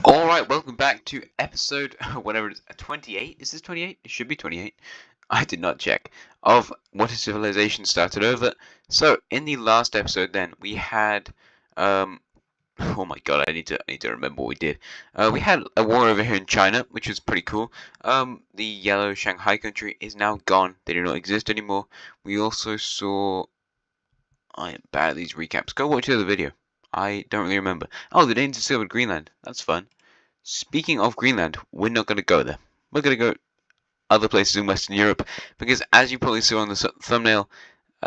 Alright, welcome back to episode, whatever it is, 28? Is this 28? It should be 28. I did not check. Of What is Civilization started over. So, in the last episode then, we had, oh my god, I need to remember what we did. We had a war over here in China, which was pretty cool. The yellow Shanghai country is now gone. They do not exist anymore. We also saw, I am bad at these recaps. Go watch the other video. I don't really remember. Oh, the Danes discovered Greenland. That's fun. Speaking of Greenland, we're not going to go there. We're going to go other places in Western Europe because, as you probably saw on the thumbnail,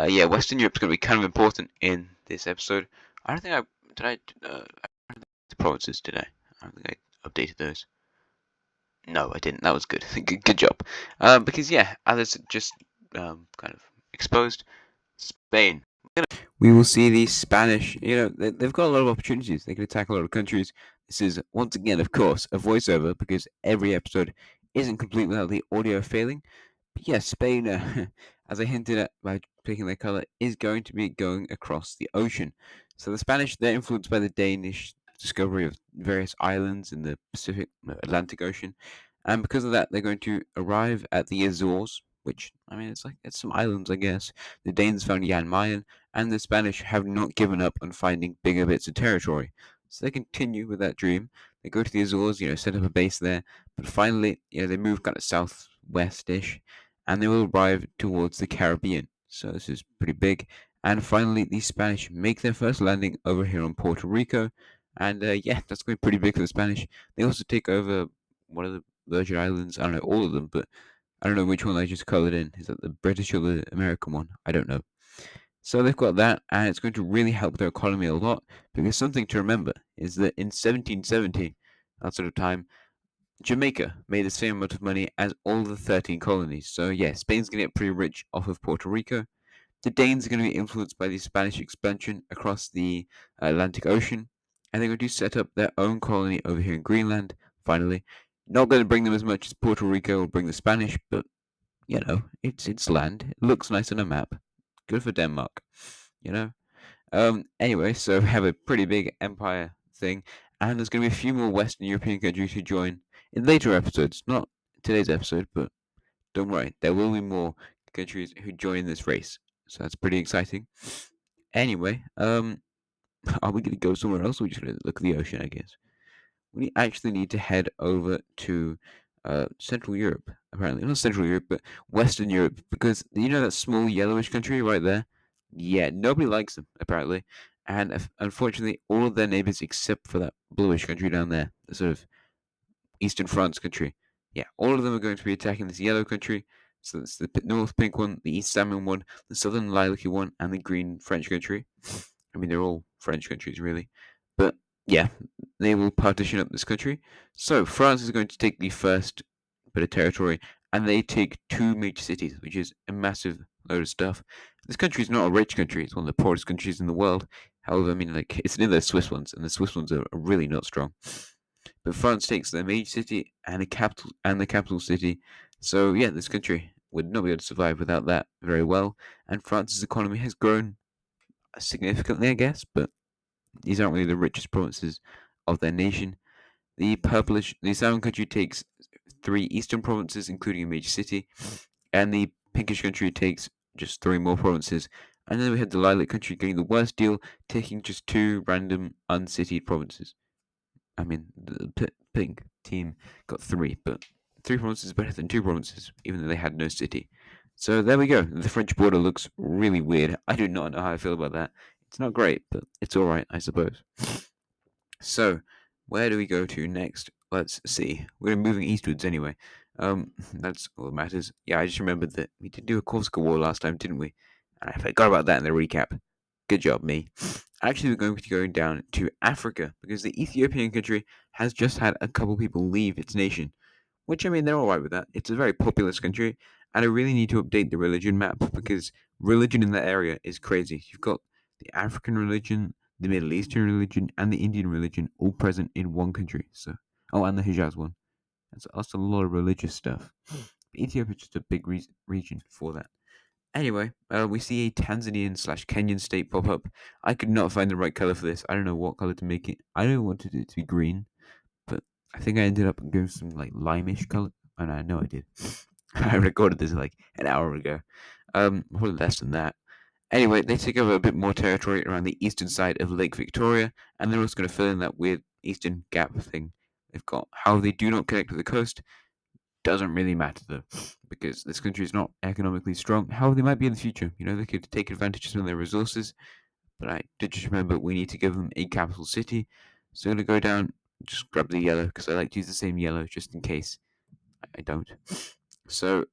yeah, Western Europe's going to be kind of important in this episode. I don't think the provinces today. I don't think I updated those. No, I didn't. That was good. Good job. Because yeah, as it's just kind of exposed, Spain. We will see the Spanish. They've got a lot of opportunities. They can attack a lot of countries. This is, once again, of course, a voiceover because every episode isn't complete without the audio failing. But yeah, Spain, as I hinted at by picking their color, is going to be going across the ocean. So the Spanish, they're influenced by the Danish discovery of various islands in the Pacific, Atlantic Ocean. And because of that, they're going to arrive at the Azores, which, I mean, it's some islands, I guess. The Danes found Jan Mayen, and the Spanish have not given up on finding bigger bits of territory. So they continue with that dream. They go to the Azores, set up a base there, but finally, they move kind of southwest-ish, and they will arrive towards the Caribbean. So this is pretty big. And finally, the Spanish make their first landing over here on Puerto Rico, and yeah, that's going to be pretty big for the Spanish. They also take over one of the Virgin Islands. I don't know all of them, but I don't know which one I just colored in. Is that the British or the American one? I don't know. So they've got that, and it's going to really help their economy a lot, because something to remember is that in 1770, that sort of time, Jamaica made the same amount of money as all the 13 colonies. So yeah, Spain's going to get pretty rich off of Puerto Rico. The Danes are going to be influenced by the Spanish expansion across the Atlantic Ocean, and they're going to set up their own colony over here in Greenland, finally. Not going to bring them as much as Puerto Rico will bring the Spanish, but, it's land. It looks nice on a map. Good for Denmark, you know? Anyway, so we have a pretty big empire thing, and there's going to be a few more Western European countries who join in later episodes. Not today's episode, but don't worry, there will be more countries who join this race. So that's pretty exciting. Anyway, are we going to go somewhere else, or are we just going to look at the ocean, I guess? We actually need to head over to Central Europe, apparently. Not Central Europe, but Western Europe, because you know that small yellowish country right there? Yeah, nobody likes them, apparently. And unfortunately, all of their neighbors, except for that bluish country down there, the sort of Eastern France country, yeah, all of them are going to be attacking this yellow country. So it's the North Pink one, the East Salmon one, the Southern Lilac one, and the Green French country. I mean, they're all French countries, really. But yeah, they will partition up this country. So France is going to take the first bit of territory, and they take two major cities, which is a massive load of stuff. This country is not a rich country; it's one of the poorest countries in the world. However, I mean, it's near the Swiss ones, and the Swiss ones are really not strong. But France takes their major city and the capital city. So yeah, this country would not be able to survive without that very well. And France's economy has grown significantly, I guess, but these aren't really the richest provinces of their nation. The southern country takes three eastern provinces, including a major city, and the pinkish country takes just three more provinces. And then we had the lilac country getting the worst deal, taking just two random uncitied provinces. I mean, the pink team got three, but three provinces is better than two provinces, even though they had no city. So there we go. The French border looks really weird. I do not know how I feel about that. It's not great, but it's all right, I suppose. So, where do we go to next? Let's see. We're moving eastwards anyway. That's all that matters. Yeah, I just remembered that we did do a Corsica War last time, didn't we? And I forgot about that in the recap. Good job, me. Actually, we're going to be going down to Africa because the Ethiopian country has just had a couple people leave its nation. Which, I mean, they're alright with that. It's a very populous country, and I really need to update the religion map because religion in that area is crazy. You've got the African religion, the Middle Eastern religion, and the Indian religion all present in one country. So, and the Hijaz one. That's a lot of religious stuff. Ethiopia is just a big region for that. Anyway, we see a Tanzanian/Kenyan state pop up. I could not find the right color for this. I don't know what color to make it. I don't want it to be green, but I think I ended up giving some like limeish color. And I know I did. I recorded this like an hour ago. Probably less than that. Anyway, they take over a bit more territory around the eastern side of Lake Victoria, and they're also going to fill in that weird eastern gap thing they've got. How they do not connect to the coast doesn't really matter though, because this country is not economically strong. How they might be in the future, they could take advantage of some of their resources. But I did just remember we need to give them a capital city, so I'm gonna go down, just grab the yellow because I like to use the same yellow just in case I don't. So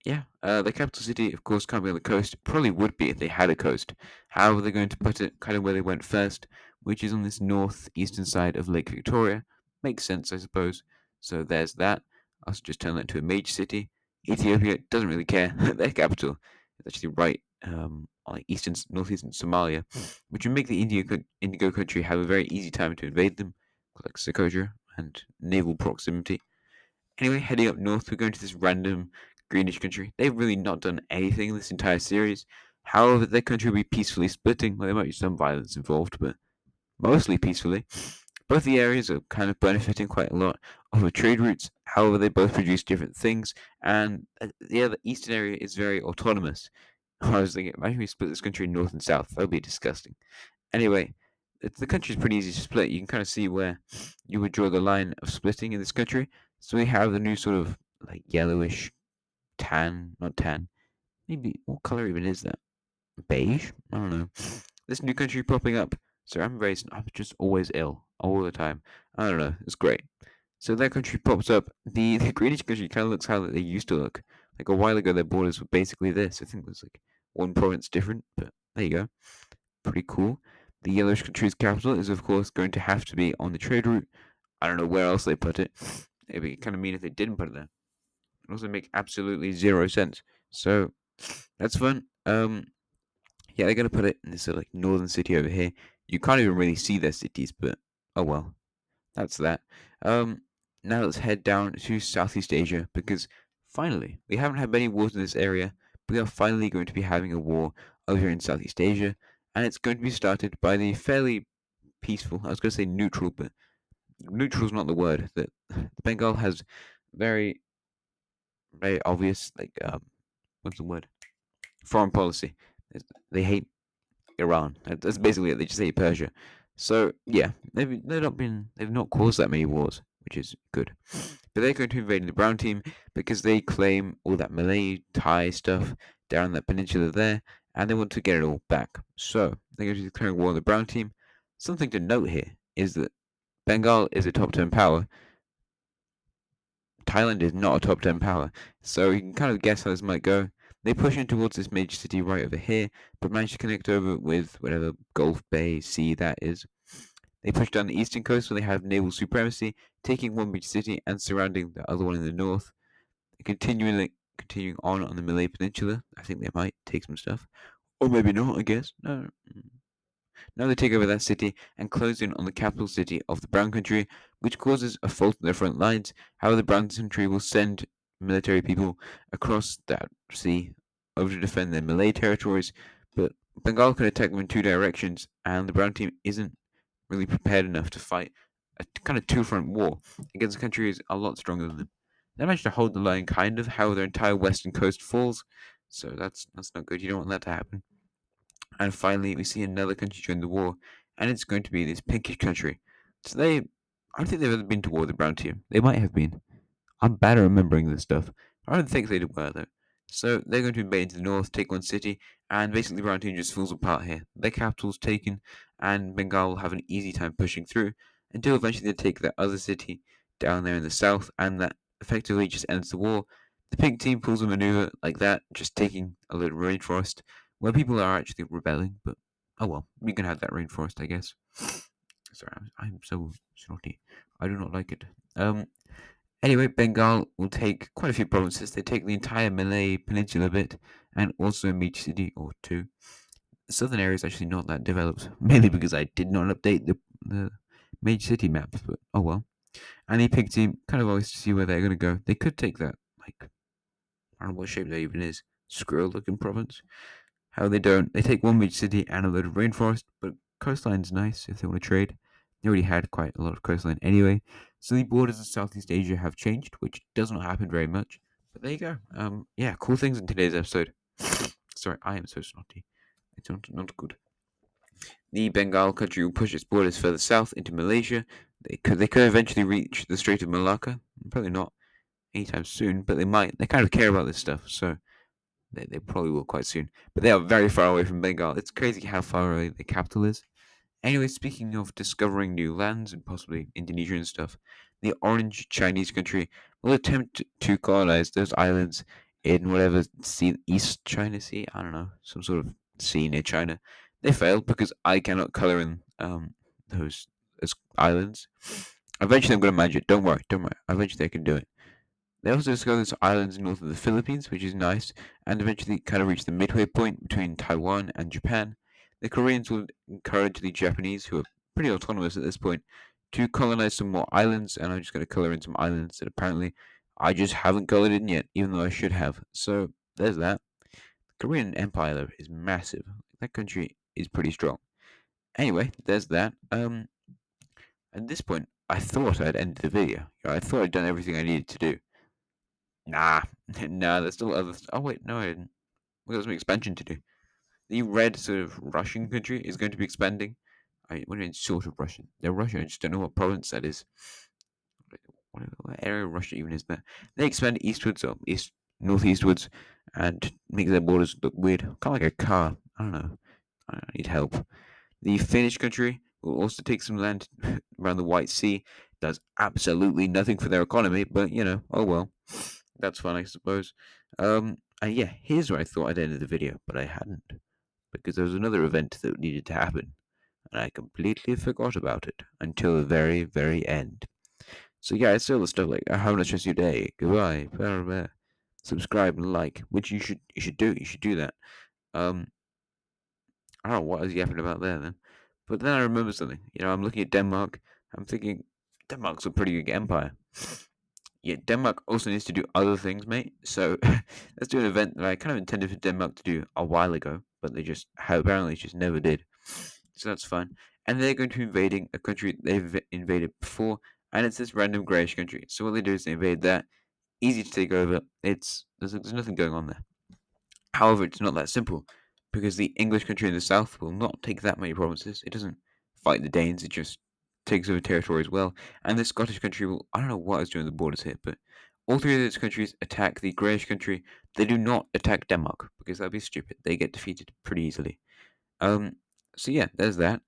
yeah, the capital city, of course, can't be on the coast. Probably would be if they had a coast. How are they going to put it? Kind of where they went first, which is on this northeastern side of Lake Victoria. Makes sense, I suppose. So there's that. I'll just turn that into a major city. Ethiopia doesn't really care. Their capital is actually right on like northeastern Somalia, which would make the Indigo country have a very easy time to invade them, like Socotra and naval proximity. Anyway, heading up north, we're going to this random greenish country. They've really not done anything in this entire series. However, their country will be peacefully splitting. Well, there might be some violence involved, but mostly peacefully. Both the areas are kind of benefiting quite a lot of the trade routes. However, they both produce different things, and the eastern area is very autonomous. I was thinking, imagine we split this country in north and south. That would be disgusting. Anyway, the country is pretty easy to split. You can kind of see where you would draw the line of splitting in this country. So we have the new sort of like yellowish tan, not tan. Maybe what color even is that? Beige? I don't know. This new country popping up. So I'm just always ill all the time. I don't know. It's great. So that country pops up. The greenish country kind of looks how they used to look. Like a while ago, their borders were basically this. I think it was like one province different, but there you go. Pretty cool. The yellowish country's capital is, of course, going to have to be on the trade route. I don't know where else they put it. It'd be kind of mean if they didn't put it there. It also make absolutely zero sense. So that's fun. Yeah, they're gonna put it in this like northern city over here. You can't even really see their cities, but oh well. That's that. Um, Now let's head down to Southeast Asia because finally we haven't had many wars in this area. But we are finally going to be having a war over here in Southeast Asia, and it's going to be started by the fairly peaceful. I was going to say neutral, but neutral is not the word. That the Bengal has very very obvious what's the word? Foreign policy. They hate Iran. That's basically it. They just hate Persia. So yeah, they've not caused that many wars, which is good. But they're going to invade the brown team because they claim all that Malay Thai stuff down that peninsula there, and they want to get it all back. So they're going to be declaring war on the brown team. Something to note here is that Bengal is a top 10 power. Thailand is not a top 10 power, so you can kind of guess how this might go. They push in towards this major city right over here, but manage to connect over with whatever Gulf Bay Sea that is. They push down the eastern coast where they have naval supremacy, taking one major city and surrounding the other one in the north. Continuing on the Malay Peninsula, I think they might take some stuff. Or maybe not, I guess. No. Now they take over that city and close in on the capital city of the Brown Country, which causes a fault in their front lines. However, the Brown Country will send military people across that sea over to defend their Malay territories, but Bengal can attack them in two directions, and the Brown team isn't really prepared enough to fight a kind of two-front war against a country who's a lot stronger than them. They managed to hold the line, kind of, how their entire western coast falls, so that's not good. You don't want that to happen. And finally, we see another country join the war, and it's going to be this pinkish country. So I don't think they've ever been to war with the brown team. They might have been. I'm bad at remembering this stuff. I don't think they were though. So they're going to invade into the north, take one city, and basically the brown team just falls apart here. Their capital's taken, and Bengal will have an easy time pushing through until eventually they take that other city down there in the south, and that effectively just ends the war. The pink team pulls a maneuver like that, just taking a little rainforest where people are actually rebelling, but oh well, we can have that rainforest, I guess. Sorry, I'm so snotty. I do not like it. Anyway, Bengal will take quite a few provinces. They take the entire Malay Peninsula bit, and also a major city or two. The southern area is actually not that developed, mainly because I did not update the major city maps, but oh well. And the pig team kind of always see where they're going to go. They could take that, like, I don't know what shape that even is, squirrel-looking province. How they don't. They take one major city and a load of rainforest, but coastline's nice if they want to trade. They already had quite a lot of coastline anyway. So the borders of Southeast Asia have changed, which does not happen very much. But there you go. Yeah, cool things in today's episode. Sorry, I am so snotty. It's not good. The Bengal country will push its borders further south into Malaysia. They could eventually reach the Strait of Malacca. Probably not anytime soon, but they might. They kind of care about this stuff, so they probably will quite soon. But they are very far away from Bengal. It's crazy how far away the capital is. Anyway, speaking of discovering new lands and possibly Indonesia and stuff, the Orange Chinese country will attempt to colonize those islands in whatever sea, East China Sea, I don't know, some sort of sea near China. They failed because I cannot color in those islands. Eventually, I'm going to manage it. Don't worry, don't worry. Eventually, I can do it. They also discovered these islands north of the Philippines, which is nice, and eventually kind of reached the midway point between Taiwan and Japan. The Koreans will encourage the Japanese, who are pretty autonomous at this point, to colonize some more islands, and I'm just going to color in some islands that apparently I just haven't colored in yet, even though I should have. So there's that. The Korean Empire, though, is massive. That country is pretty strong. Anyway, there's that. At this point, I thought I'd ended the video. I thought I'd done everything I needed to do. Nah, nah, there's still other. Oh wait, no, I didn't. We got some expansion to do. The red sort of Russian country is going to be expanding. What do you mean, sort of Russian? They're Russian. I just don't know what province that is. What area of Russia even is that? They expand eastwards or northeastwards and make their borders look weird, kind of like a car. I don't know. I need help. The Finnish country will also take some land around the White Sea. Does absolutely nothing for their economy, but oh well. That's fun, I suppose. And yeah, here's where I thought I'd ended the video, but I hadn't, because there was another event that needed to happen, and I completely forgot about it until the very, very end. So yeah, it's all the stuff like have a nice rest of your day, goodbye, blah, blah, blah. Subscribe and like, which you should do. You should do that. Um, I don't know what I was yapping about there then, but then I remember something. I'm looking at Denmark. I'm thinking Denmark's a pretty big empire. Yeah, Denmark also needs to do other things, mate. So let's do an event that I kind of intended for Denmark to do a while ago, but they just apparently just never did. So that's fun. And they're going to be invading a country they've invaded before, and it's this random greyish country. So what they do is they invade that. Easy to take over. There's nothing going on there. However, it's not that simple, because the English country in the south will not take that many provinces. It doesn't fight the Danes. It just takes over territory as well. And the Scottish country will, I don't know what is doing the borders here, but all three of those countries attack the greyish country. They do not attack Denmark, because that'd be stupid. They get defeated pretty easily. So yeah, there's that.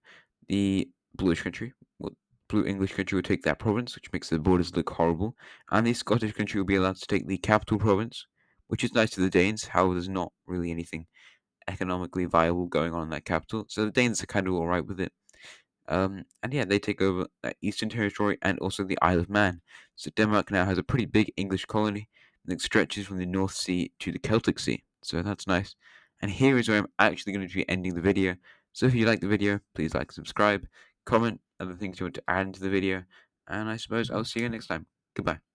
The bluish country, blue English country will take that province, which makes the borders look horrible. And the Scottish country will be allowed to take the capital province, which is nice to the Danes. However, there's not really anything economically viable going on in that capital. So the Danes are kind of alright with it. And yeah, they take over Eastern Territory and also the Isle of Man. So Denmark now has a pretty big English colony that stretches from the North Sea to the Celtic Sea. So that's nice. And here is where I'm actually going to be ending the video. So if you like the video, please like, subscribe, comment other things you want to add into the video. And I suppose I'll see you next time. Goodbye.